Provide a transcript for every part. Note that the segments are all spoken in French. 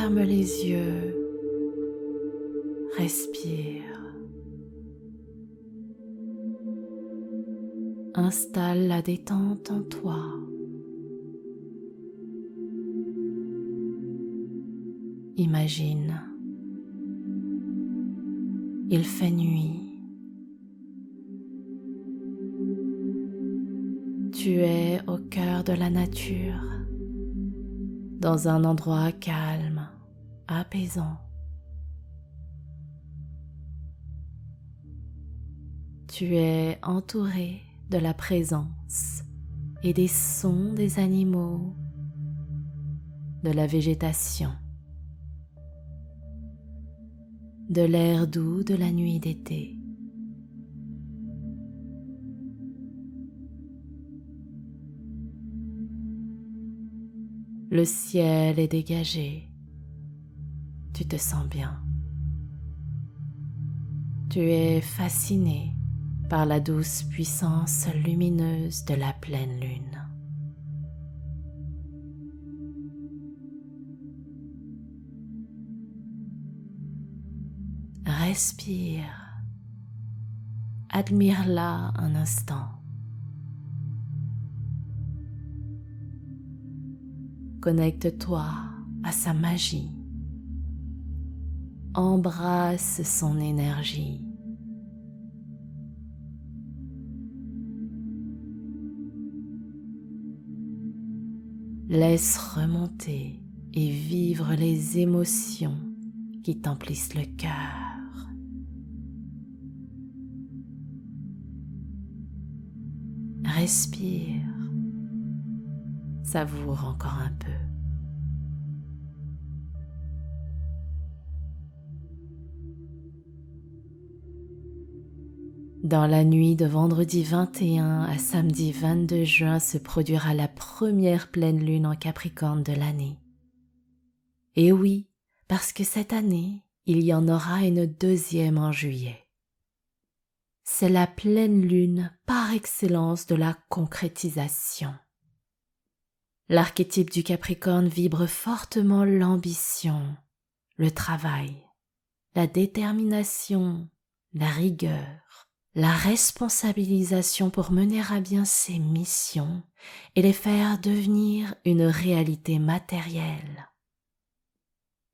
ferme les yeux, respire. Installe la détente en toi. Imagine, il fait nuit. Tu es au cœur de la nature, dans un endroit calme, apaisant. Tu es entouré de la présence et des sons des animaux, de la végétation, de l'air doux de la nuit d'été. Le ciel est dégagé, tu te sens bien. Tu es fasciné par la douce puissance lumineuse de la pleine lune. Respire, admire-la un instant. Connecte-toi à sa magie. Embrasse son énergie. Laisse remonter et vivre les émotions qui t'emplissent le cœur. Respire. Savoure encore un peu. Dans la nuit de vendredi 21 à samedi 22 juin se produira la première pleine lune en Capricorne de l'année. Et oui, parce que cette année, il y en aura une deuxième en juillet. C'est la pleine lune par excellence de la concrétisation. L'archétype du Capricorne vibre fortement l'ambition, le travail, la détermination, la rigueur, la responsabilisation pour mener à bien ses missions et les faire devenir une réalité matérielle.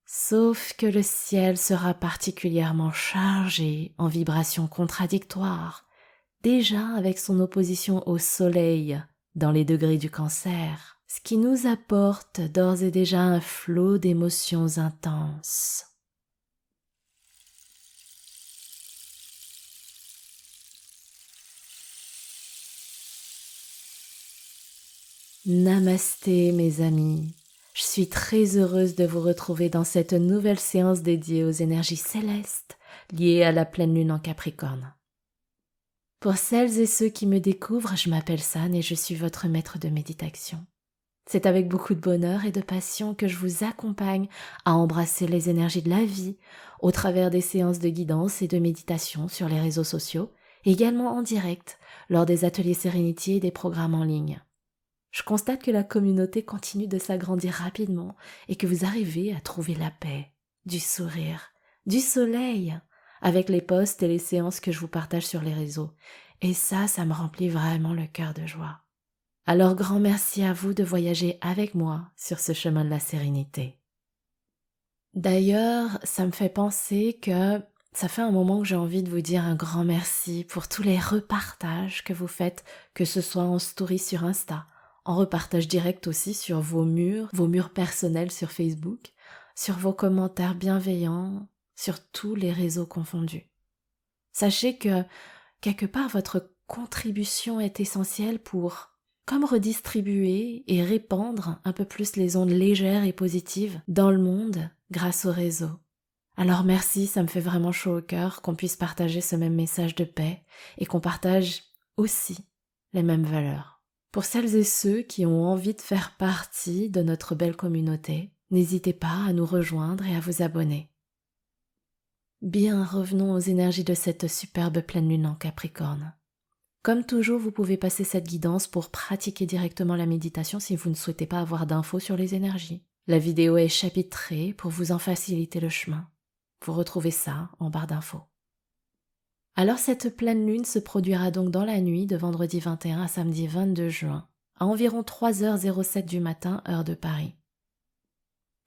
Sauf que le ciel sera particulièrement chargé en vibrations contradictoires, déjà avec son opposition au soleil dans les degrés du Cancer, ce qui nous apporte d'ores et déjà un flot d'émotions intenses. Namasté mes amis, je suis très heureuse de vous retrouver dans cette nouvelle séance dédiée aux énergies célestes liées à la pleine lune en Capricorne. Pour celles et ceux qui me découvrent, je m'appelle San et je suis votre maître de méditation. C'est avec beaucoup de bonheur et de passion que je vous accompagne à embrasser les énergies de la vie au travers des séances de guidance et de méditation sur les réseaux sociaux, et également en direct lors des ateliers Serenity et des programmes en ligne. Je constate que la communauté continue de s'agrandir rapidement et que vous arrivez à trouver la paix, du sourire, du soleil avec les posts et les séances que je vous partage sur les réseaux. Et ça me remplit vraiment le cœur de joie. Alors grand merci à vous de voyager avec moi sur ce chemin de la sérénité. D'ailleurs, ça me fait penser que ça fait un moment que j'ai envie de vous dire un grand merci pour tous les repartages que vous faites, que ce soit en story sur Insta, en repartage direct aussi sur vos murs personnels sur Facebook, sur vos commentaires bienveillants, sur tous les réseaux confondus. Sachez que, quelque part, votre contribution est essentielle pour comme redistribuer et répandre un peu plus les ondes légères et positives dans le monde grâce au réseau. Alors merci, ça me fait vraiment chaud au cœur qu'on puisse partager ce même message de paix et qu'on partage aussi les mêmes valeurs. Pour celles et ceux qui ont envie de faire partie de notre belle communauté, n'hésitez pas à nous rejoindre et à vous abonner. Bien, revenons aux énergies de cette superbe pleine lune en Capricorne. Comme toujours, vous pouvez passer cette guidance pour pratiquer directement la méditation si vous ne souhaitez pas avoir d'infos sur les énergies. La vidéo est chapitrée pour vous en faciliter le chemin. Vous retrouvez ça en barre d'infos. Alors cette pleine lune se produira donc dans la nuit de vendredi 21 à samedi 22 juin, à environ 3h07 du matin, heure de Paris.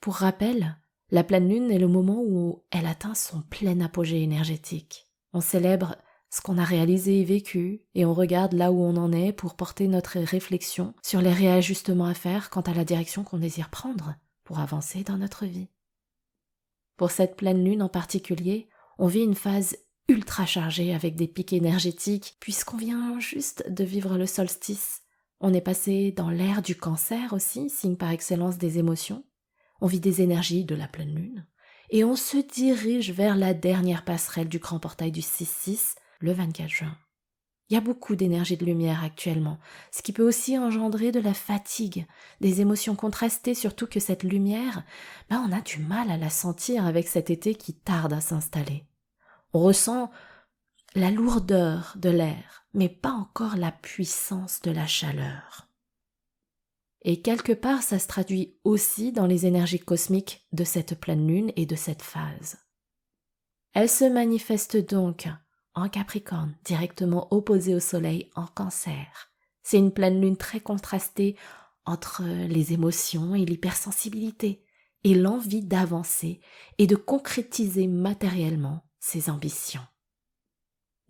Pour rappel, la pleine lune est le moment où elle atteint son plein apogée énergétique. On célèbre ce qu'on a réalisé et vécu, et on regarde là où on en est pour porter notre réflexion sur les réajustements à faire quant à la direction qu'on désire prendre pour avancer dans notre vie. Pour cette pleine lune en particulier, on vit une phase ultra chargée avec des pics énergétiques puisqu'on vient juste de vivre le solstice. On est passé dans l'ère du Cancer aussi, signe par excellence des émotions. On vit des énergies de la pleine lune et on se dirige vers la dernière passerelle du grand portail du 6-6 le 24 juin. Il y a beaucoup d'énergie de lumière actuellement, ce qui peut aussi engendrer de la fatigue, des émotions contrastées, surtout que cette lumière, on a du mal à la sentir avec cet été qui tarde à s'installer. On ressent la lourdeur de l'air, mais pas encore la puissance de la chaleur. Et quelque part, ça se traduit aussi dans les énergies cosmiques de cette pleine lune et de cette phase. Elle se manifeste donc en Capricorne, directement opposée au Soleil en Cancer. C'est une pleine lune très contrastée entre les émotions et l'hypersensibilité, et l'envie d'avancer et de concrétiser matériellement ses ambitions.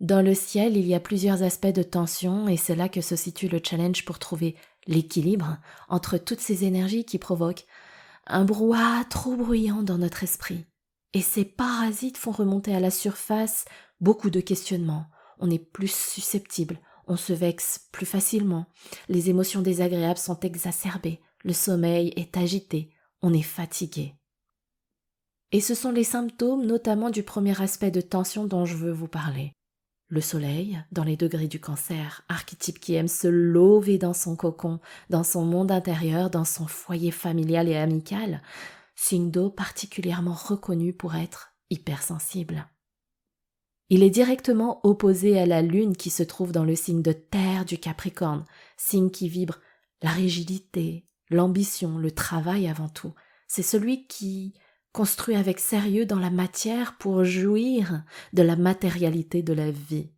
Dans le ciel, il y a plusieurs aspects de tension et c'est là que se situe le challenge pour trouver l'équilibre entre toutes ces énergies qui provoquent un brouhaha trop bruyant dans notre esprit. Et ces parasites font remonter à la surface beaucoup de questionnements. On est plus susceptible, on se vexe plus facilement, les émotions désagréables sont exacerbées, le sommeil est agité, on est fatigué. Et ce sont les symptômes notamment du premier aspect de tension dont je veux vous parler. Le soleil, dans les degrés du Cancer, archétype qui aime se lever dans son cocon, dans son monde intérieur, dans son foyer familial et amical, signe d'eau particulièrement reconnu pour être hypersensible. Il est directement opposé à la lune qui se trouve dans le signe de terre du Capricorne, signe qui vibre la rigidité, l'ambition, le travail avant tout. C'est celui qui construit avec sérieux dans la matière pour jouir de la matérialité de la vie.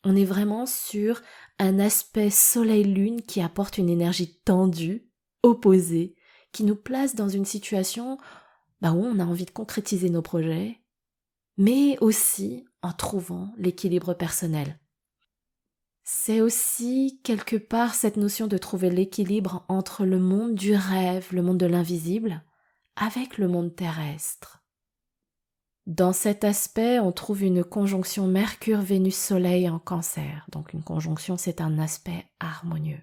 On est vraiment sur un aspect soleil-lune qui apporte une énergie tendue, opposée, qui nous place dans une situation où on a envie de concrétiser nos projets, mais aussi en trouvant l'équilibre personnel. C'est aussi quelque part cette notion de trouver l'équilibre entre le monde du rêve, le monde de l'invisible, avec le monde terrestre. Dans cet aspect, on trouve une conjonction Mercure-Vénus-Soleil en Cancer. Donc une conjonction, c'est un aspect harmonieux.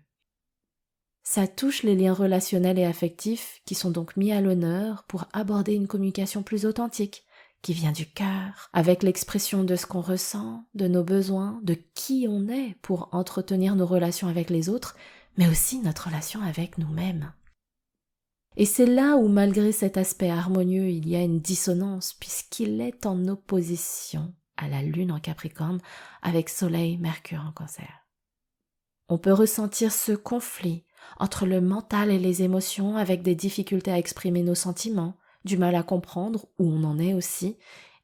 Ça touche les liens relationnels et affectifs qui sont donc mis à l'honneur pour aborder une communication plus authentique, qui vient du cœur, avec l'expression de ce qu'on ressent, de nos besoins, de qui on est pour entretenir nos relations avec les autres, mais aussi notre relation avec nous-mêmes. Et c'est là où, malgré cet aspect harmonieux, il y a une dissonance, puisqu'il est en opposition à la Lune en Capricorne avec Soleil, Mercure en Cancer. On peut ressentir ce conflit entre le mental et les émotions avec des difficultés à exprimer nos sentiments, du mal à comprendre où on en est aussi,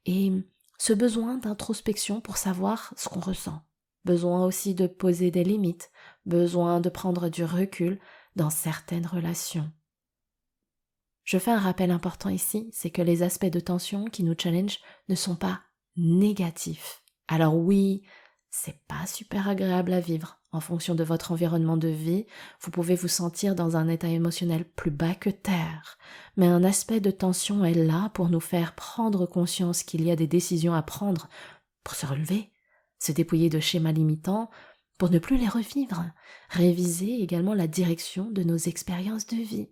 et ce besoin d'introspection pour savoir ce qu'on ressent. Besoin aussi de poser des limites, besoin de prendre du recul dans certaines relations. Je fais un rappel important ici, c'est que les aspects de tension qui nous challengent ne sont pas négatifs. Alors oui, c'est pas super agréable à vivre. En fonction de votre environnement de vie, vous pouvez vous sentir dans un état émotionnel plus bas que terre. Mais un aspect de tension est là pour nous faire prendre conscience qu'il y a des décisions à prendre pour se relever, se dépouiller de schémas limitants pour ne plus les revivre, réviser également la direction de nos expériences de vie.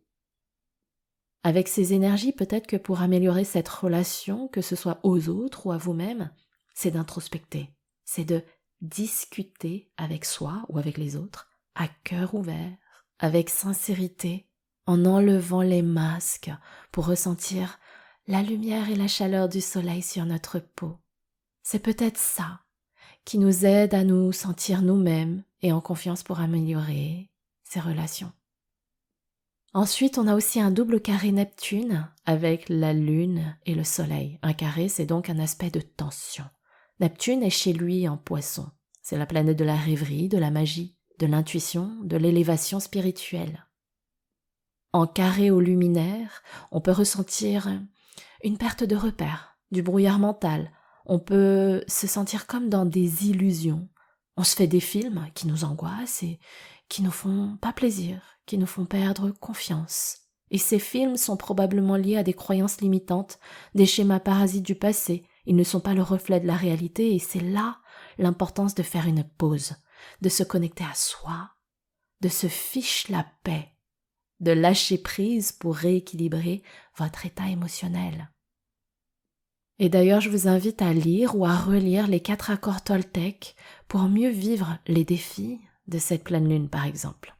Avec ces énergies, peut-être que pour améliorer cette relation, que ce soit aux autres ou à vous-même, c'est d'introspecter, c'est de discuter avec soi ou avec les autres, à cœur ouvert, avec sincérité, en enlevant les masques pour ressentir la lumière et la chaleur du soleil sur notre peau. C'est peut-être ça qui nous aide à nous sentir nous-mêmes et en confiance pour améliorer ces relations. Ensuite, on a aussi un double carré Neptune avec la Lune et le Soleil. Un carré, c'est donc un aspect de tension. Neptune est chez lui en Poisson. C'est la planète de la rêverie, de la magie, de l'intuition, de l'élévation spirituelle. En carré au luminaire, on peut ressentir une perte de repère, du brouillard mental. On peut se sentir comme dans des illusions. On se fait des films qui nous angoissent et qui nous font pas plaisir, qui nous font perdre confiance. Et ces films sont probablement liés à des croyances limitantes, des schémas parasites du passé. Ils ne sont pas le reflet de la réalité et c'est là l'importance de faire une pause, de se connecter à soi, de se fiche la paix, de lâcher prise pour rééquilibrer votre état émotionnel. Et d'ailleurs, je vous invite à lire ou à relire les 4 accords Toltec pour mieux vivre les défis de cette pleine lune, par exemple.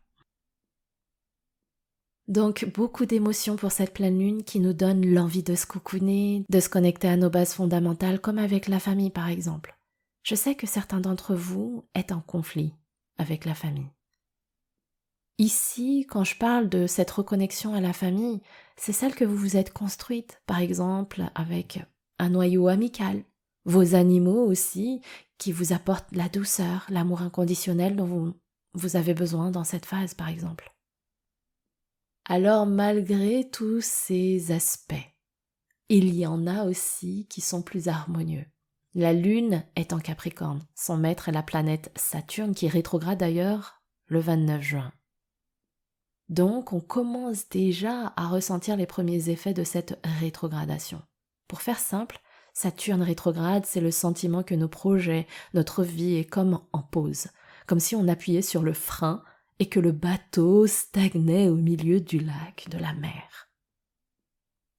Donc, beaucoup d'émotions pour cette pleine lune qui nous donne l'envie de se cocooner, de se connecter à nos bases fondamentales, comme avec la famille, par exemple. Je sais que certains d'entre vous êtes en conflit avec la famille. Ici, quand je parle de cette reconnexion à la famille, c'est celle que vous vous êtes construite, par exemple, avec un noyau amical, vos animaux aussi, qui vous apportent la douceur, l'amour inconditionnel dont vous avez besoin dans cette phase, par exemple. Alors, malgré tous ces aspects, il y en a aussi qui sont plus harmonieux. La Lune est en Capricorne, son maître est la planète Saturne qui rétrograde d'ailleurs le 29 juin. Donc, on commence déjà à ressentir les premiers effets de cette rétrogradation. Pour faire simple, Saturne rétrograde, c'est le sentiment que nos projets, notre vie est comme en pause, comme si on appuyait sur le frein et que le bateau stagnait au milieu du lac, de la mer.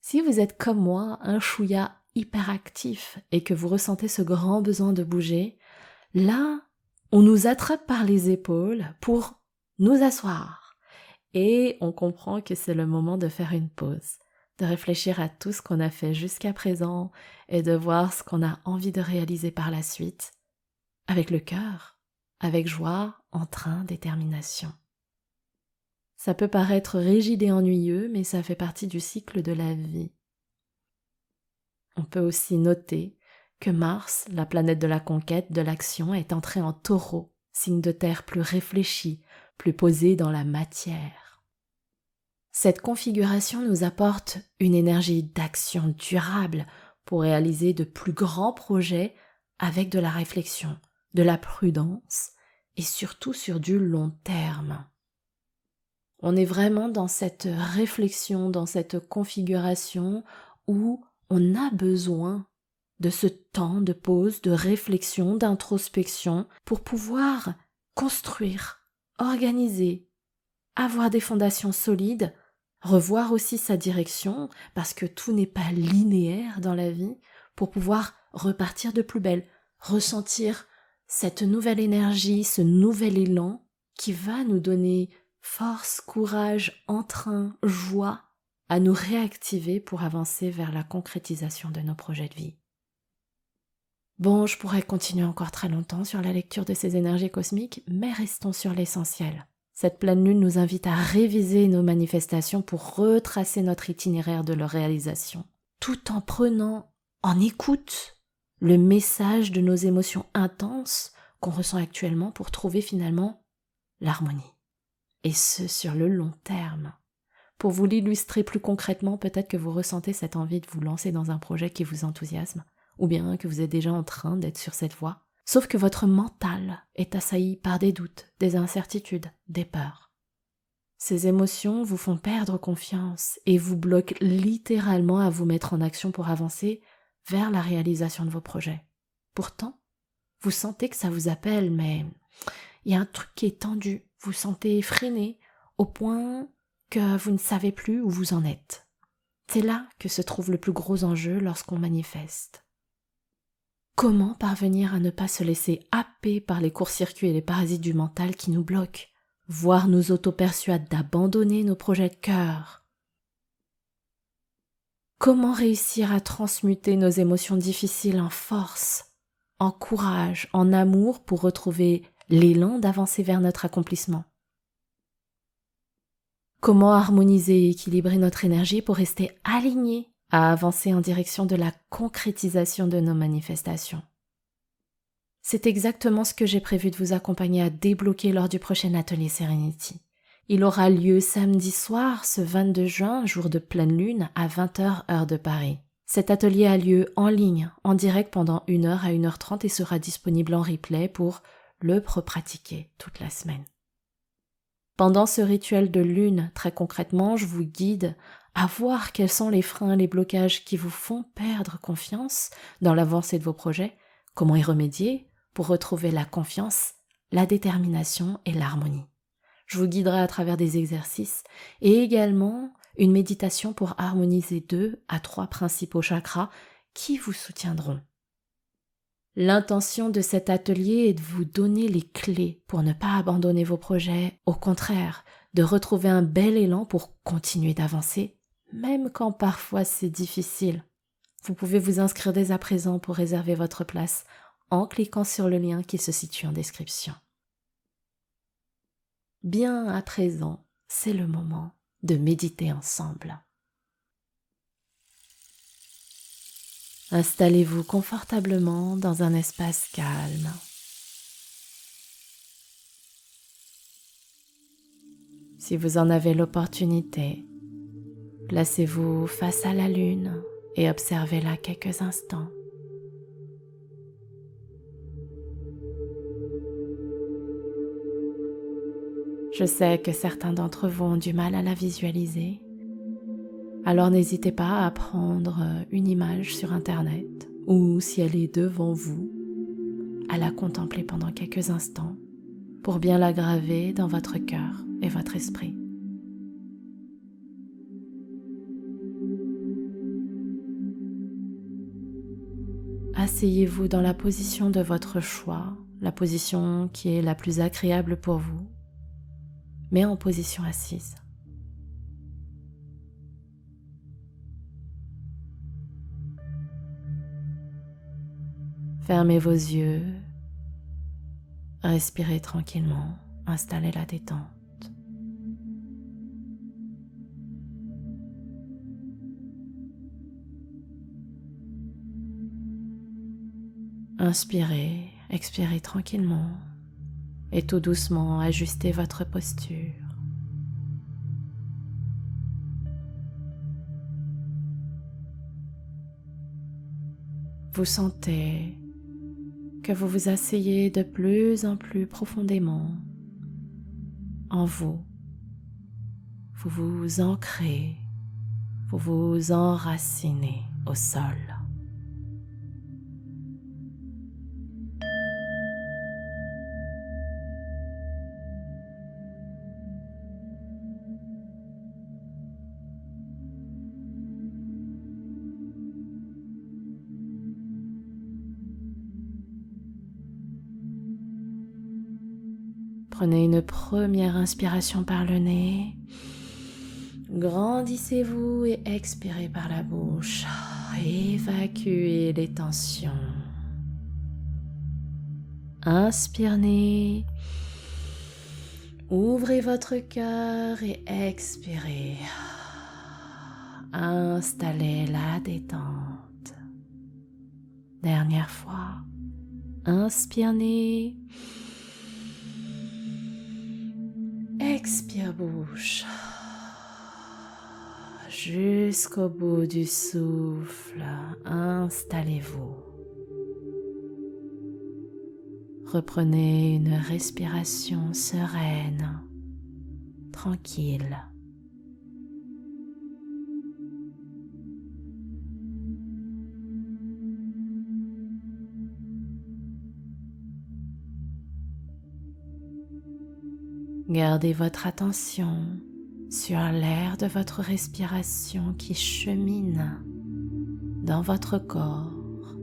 Si vous êtes comme moi, un chouïa hyperactif et que vous ressentez ce grand besoin de bouger, là, on nous attrape par les épaules pour nous asseoir. Et on comprend que c'est le moment de faire une pause, de réfléchir à tout ce qu'on a fait jusqu'à présent et de voir ce qu'on a envie de réaliser par la suite, avec le cœur, avec joie, entrain, détermination. Ça peut paraître rigide et ennuyeux, mais ça fait partie du cycle de la vie. On peut aussi noter que Mars, la planète de la conquête, de l'action, est entrée en Taureau, signe de terre plus réfléchi, plus posé dans la matière. Cette configuration nous apporte une énergie d'action durable pour réaliser de plus grands projets avec de la réflexion, de la prudence et surtout sur du long terme. On est vraiment dans cette réflexion, dans cette configuration où on a besoin de ce temps de pause, de réflexion, d'introspection pour pouvoir construire, organiser, avoir des fondations solides, revoir aussi sa direction parce que tout n'est pas linéaire dans la vie pour pouvoir repartir de plus belle, ressentir cette nouvelle énergie, ce nouvel élan qui va nous donner force, courage, entrain, joie à nous réactiver pour avancer vers la concrétisation de nos projets de vie. Bon, je pourrais continuer encore très longtemps sur la lecture de ces énergies cosmiques, mais restons sur l'essentiel. Cette pleine lune nous invite à réviser nos manifestations pour retracer notre itinéraire de leur réalisation, tout en prenant en écoute le message de nos émotions intenses qu'on ressent actuellement pour trouver finalement l'harmonie. Et ce, sur le long terme. Pour vous l'illustrer plus concrètement, peut-être que vous ressentez cette envie de vous lancer dans un projet qui vous enthousiasme, ou bien que vous êtes déjà en train d'être sur cette voie, sauf que votre mental est assailli par des doutes, des incertitudes, des peurs. Ces émotions vous font perdre confiance et vous bloquent littéralement à vous mettre en action pour avancer vers la réalisation de vos projets. Pourtant, vous sentez que ça vous appelle, mais il y a un truc qui est tendu, vous sentez freiné au point que vous ne savez plus où vous en êtes. C'est là que se trouve le plus gros enjeu lorsqu'on manifeste. Comment parvenir à ne pas se laisser happer par les courts-circuits et les parasites du mental qui nous bloquent, voire nous auto-persuadent d'abandonner nos projets de cœur? Comment réussir à transmuter nos émotions difficiles en force, en courage, en amour pour retrouver l'élan d'avancer vers notre accomplissement? Comment harmoniser et équilibrer notre énergie pour rester aligné à avancer en direction de la concrétisation de nos manifestations. C'est exactement ce que j'ai prévu de vous accompagner à débloquer lors du prochain atelier Serenity. Il aura lieu samedi soir, ce 22 juin, jour de pleine lune, à 20h heure de Paris. Cet atelier a lieu en ligne, en direct pendant 1h à 1h30 et sera disponible en replay pour le pratiquer toute la semaine. Pendant ce rituel de lune, très concrètement, je vous guide à voir quels sont les freins, les blocages qui vous font perdre confiance dans l'avancée de vos projets, comment y remédier pour retrouver la confiance, la détermination et l'harmonie. Je vous guiderai à travers des exercices et également une méditation pour harmoniser 2 à 3 principaux chakras qui vous soutiendront. L'intention de cet atelier est de vous donner les clés pour ne pas abandonner vos projets, au contraire, de retrouver un bel élan pour continuer d'avancer, même quand parfois c'est difficile. Vous pouvez vous inscrire dès à présent pour réserver votre place en cliquant sur le lien qui se situe en description. Bien à présent, c'est le moment de méditer ensemble. Installez-vous confortablement dans un espace calme. Si vous en avez l'opportunité, placez-vous face à la lune et observez-la quelques instants. Je sais que certains d'entre vous ont du mal à la visualiser. Alors n'hésitez pas à prendre une image sur Internet ou si elle est devant vous, à la contempler pendant quelques instants pour bien la graver dans votre cœur et votre esprit. Asseyez-vous dans la position de votre choix, la position qui est la plus agréable pour vous, mais en position assise. Fermez vos yeux, respirez tranquillement, installez la détente. Inspirez, expirez tranquillement et tout doucement ajustez votre posture. Vous sentez que vous vous asseyez de plus en plus profondément en vous. Vous vous ancrez, vous vous enracinez au sol. Prenez une première inspiration par le nez. Grandissez-vous et expirez par la bouche. Évacuez les tensions. Inspirez. Ouvrez votre cœur et expirez. Installez la détente. Dernière fois. Inspirez. Expire bouche. Jusqu'au bout du souffle, installez-vous. Reprenez une respiration sereine, tranquille. Gardez votre attention sur l'air de votre respiration qui chemine dans votre corps,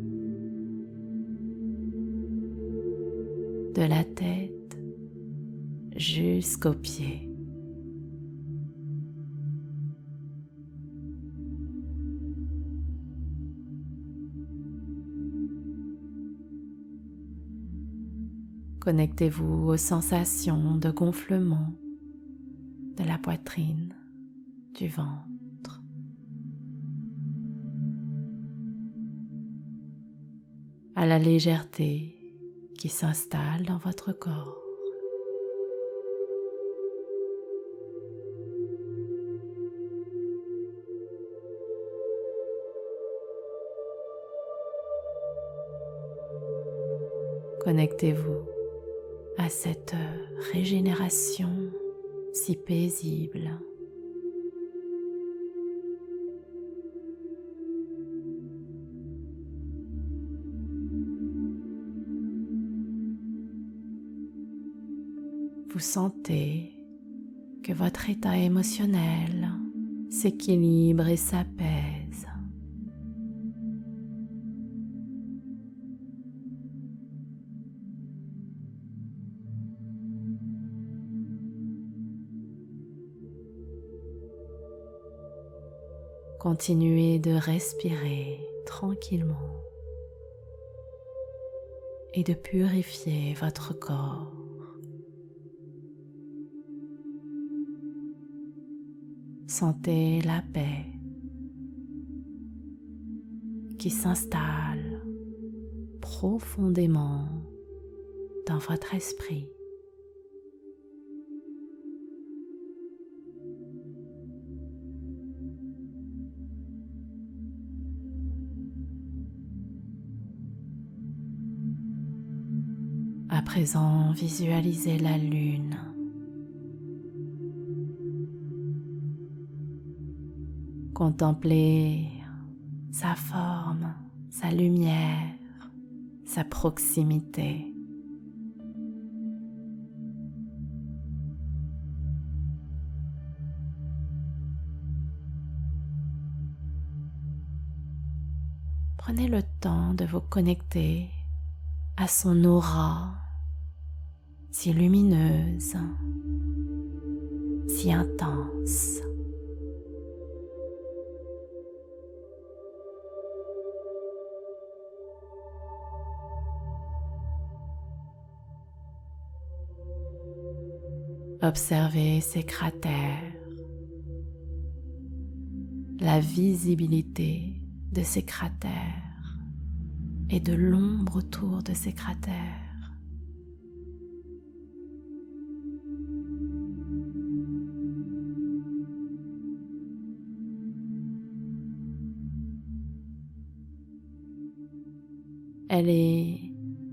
de la tête jusqu'aux pieds. Connectez-vous aux sensations de gonflement de la poitrine, du ventre. À la légèreté qui s'installe dans votre corps. Connectez-vous à cette régénération si paisible. Vous sentez que votre état émotionnel s'équilibre et s'apaise. Continuez de respirer tranquillement et de purifier votre corps. Sentez la paix qui s'installe profondément dans votre esprit. À présent, visualisez la lune. Contemplez sa forme, sa lumière, sa proximité. Prenez le temps de vous connecter à son aura si lumineuse, si intense. Observez ces cratères, la visibilité de ces cratères et de l'ombre autour de ces cratères. Elle est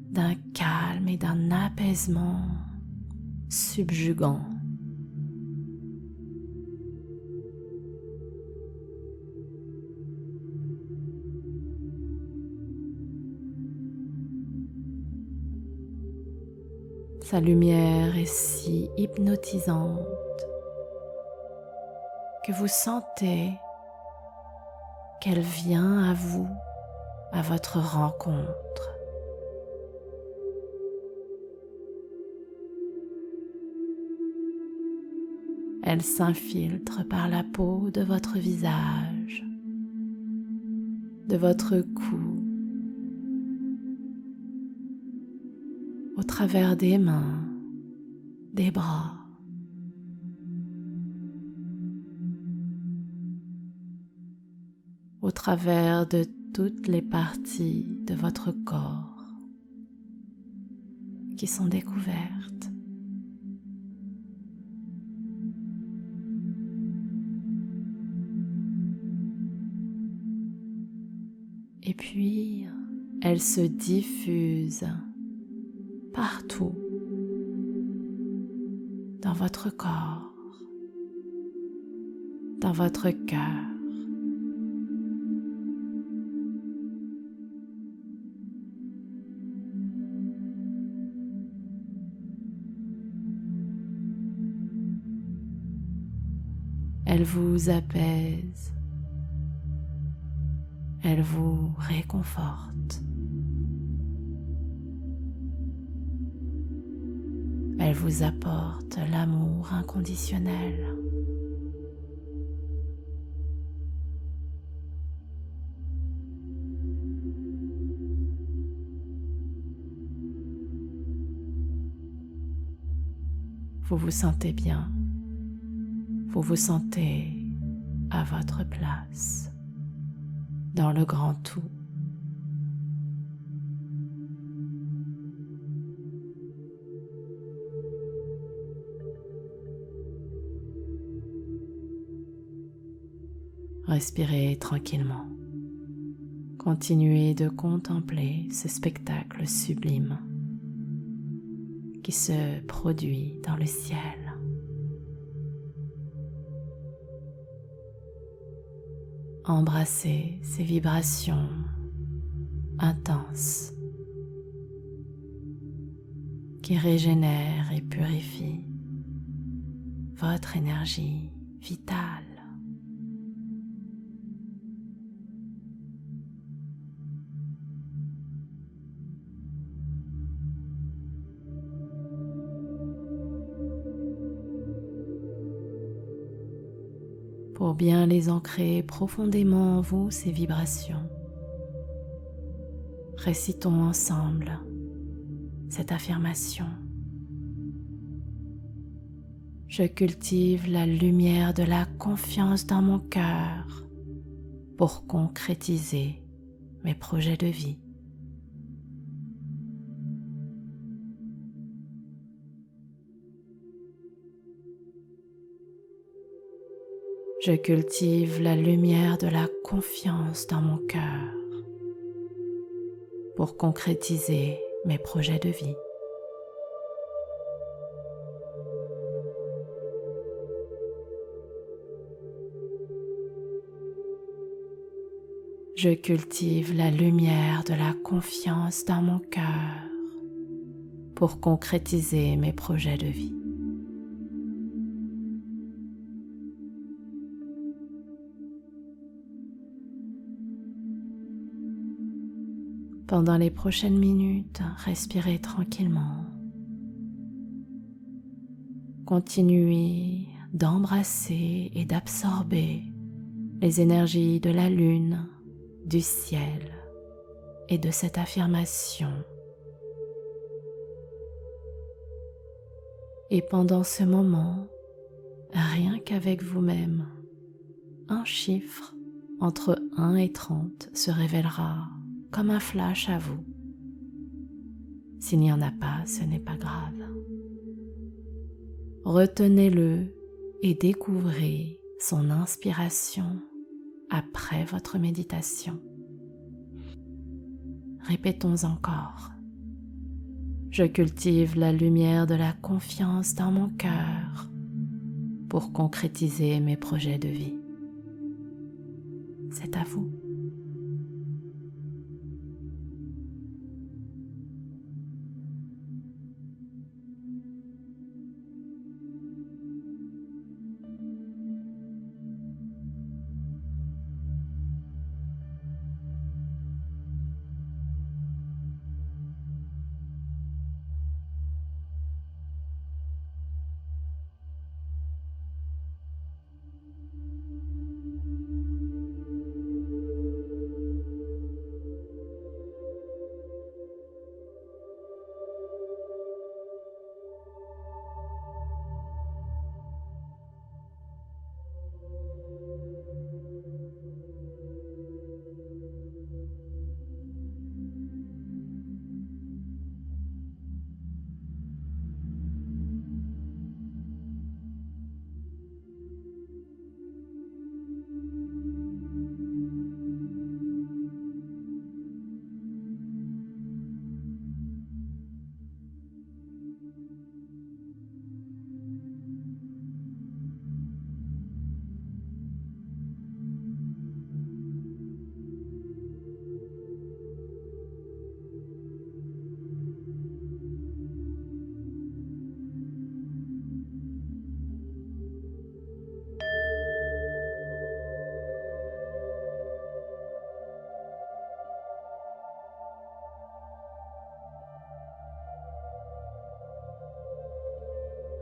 d'un calme et d'un apaisement subjugant. Sa lumière est si hypnotisante que vous sentez qu'elle vient à vous, à votre rencontre. Elle s'infiltre par la peau de votre visage, de votre cou, au travers des mains, des bras. Au travers de toutes les parties de votre corps qui sont découvertes. Et puis, elle se diffuse partout dans votre corps, dans votre cœur. Elle vous apaise, elle vous réconforte, elle vous apporte l'amour inconditionnel. Vous vous sentez bien. vous vous sentez à votre place, dans le grand tout. Respirez tranquillement. Continuez de contempler ce spectacle sublime qui se produit dans le ciel. Embrassez ces vibrations intenses qui régénèrent et purifient votre énergie vitale. Pour bien les ancrer profondément en vous, ces vibrations, récitons ensemble cette affirmation. Je cultive la lumière de la confiance dans mon cœur pour concrétiser mes projets de vie. Je cultive la lumière de la confiance dans mon cœur pour concrétiser mes projets de vie. Je cultive la lumière de la confiance dans mon cœur pour concrétiser mes projets de vie. Pendant les prochaines minutes, respirez tranquillement. Continuez d'embrasser et d'absorber les énergies de la lune, du ciel et de cette affirmation. Et pendant ce moment, rien qu'avec vous-même, un chiffre entre 1 et 30 se révélera comme un flash à vous. S'il n'y en a pas, ce n'est pas grave. Retenez-le et découvrez son inspiration après votre méditation. Répétons encore. Je cultive la lumière de la confiance dans mon cœur pour concrétiser mes projets de vie. C'est à vous.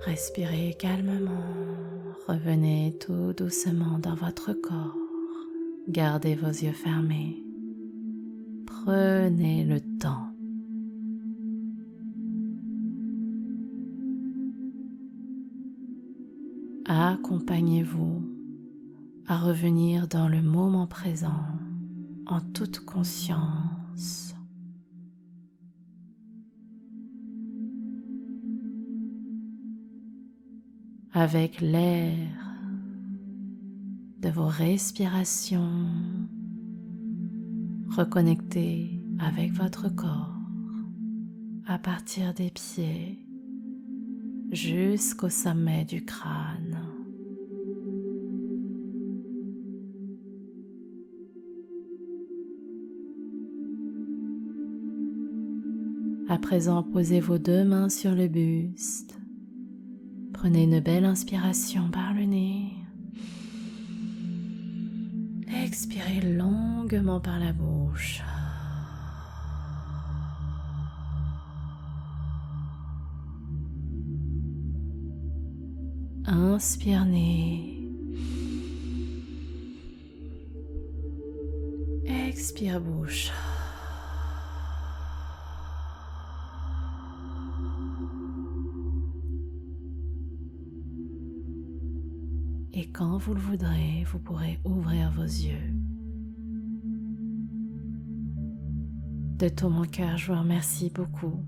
Respirez calmement, revenez tout doucement dans votre corps. Gardez vos yeux fermés. Prenez le temps. accompagnez-vous à revenir dans le moment présent en toute conscience. Avec l'air de vos respirations, reconnectez avec votre corps à partir des pieds jusqu'au sommet du crâne. À présent, posez vos 2 mains sur le buste. Prenez une belle inspiration par le nez. Expirez longuement par la bouche. Inspire nez. Expire bouche. Et quand vous le voudrez, vous pourrez ouvrir vos yeux. De tout mon cœur, je vous remercie beaucoup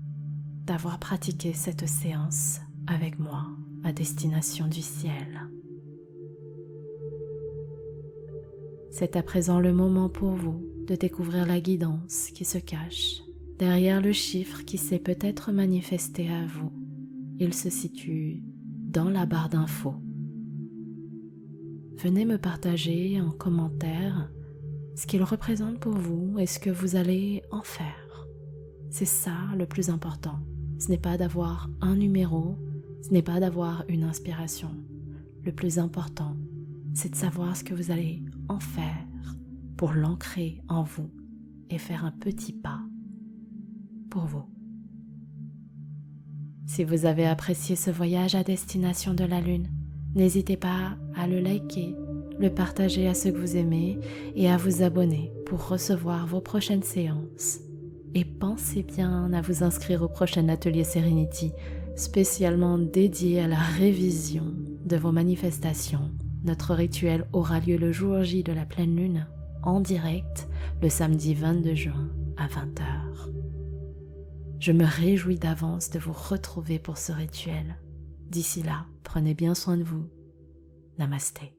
d'avoir pratiqué cette séance avec moi à destination du ciel. C'est à présent le moment pour vous de découvrir la guidance qui se cache derrière le chiffre qui s'est peut-être manifesté à vous. Il se situe dans la barre d'infos. Venez me partager en commentaire ce qu'il représente pour vous et ce que vous allez en faire. C'est ça le plus important. Ce n'est pas d'avoir un numéro, ce n'est pas d'avoir une inspiration. Le plus important, c'est de savoir ce que vous allez en faire pour l'ancrer en vous et faire un petit pas pour vous. Si vous avez apprécié ce voyage à destination de la Lune, n'hésitez pas à le liker, le partager à ceux que vous aimez et à vous abonner pour recevoir vos prochaines séances. Et pensez bien à vous inscrire au prochain atelier Serenity, spécialement dédié à la révision de vos manifestations. Notre rituel aura lieu le jour J de la pleine lune, en direct, le samedi 22 juin à 20h. Je me réjouis d'avance de vous retrouver pour ce rituel. D'ici là, prenez bien soin de vous. Namasté.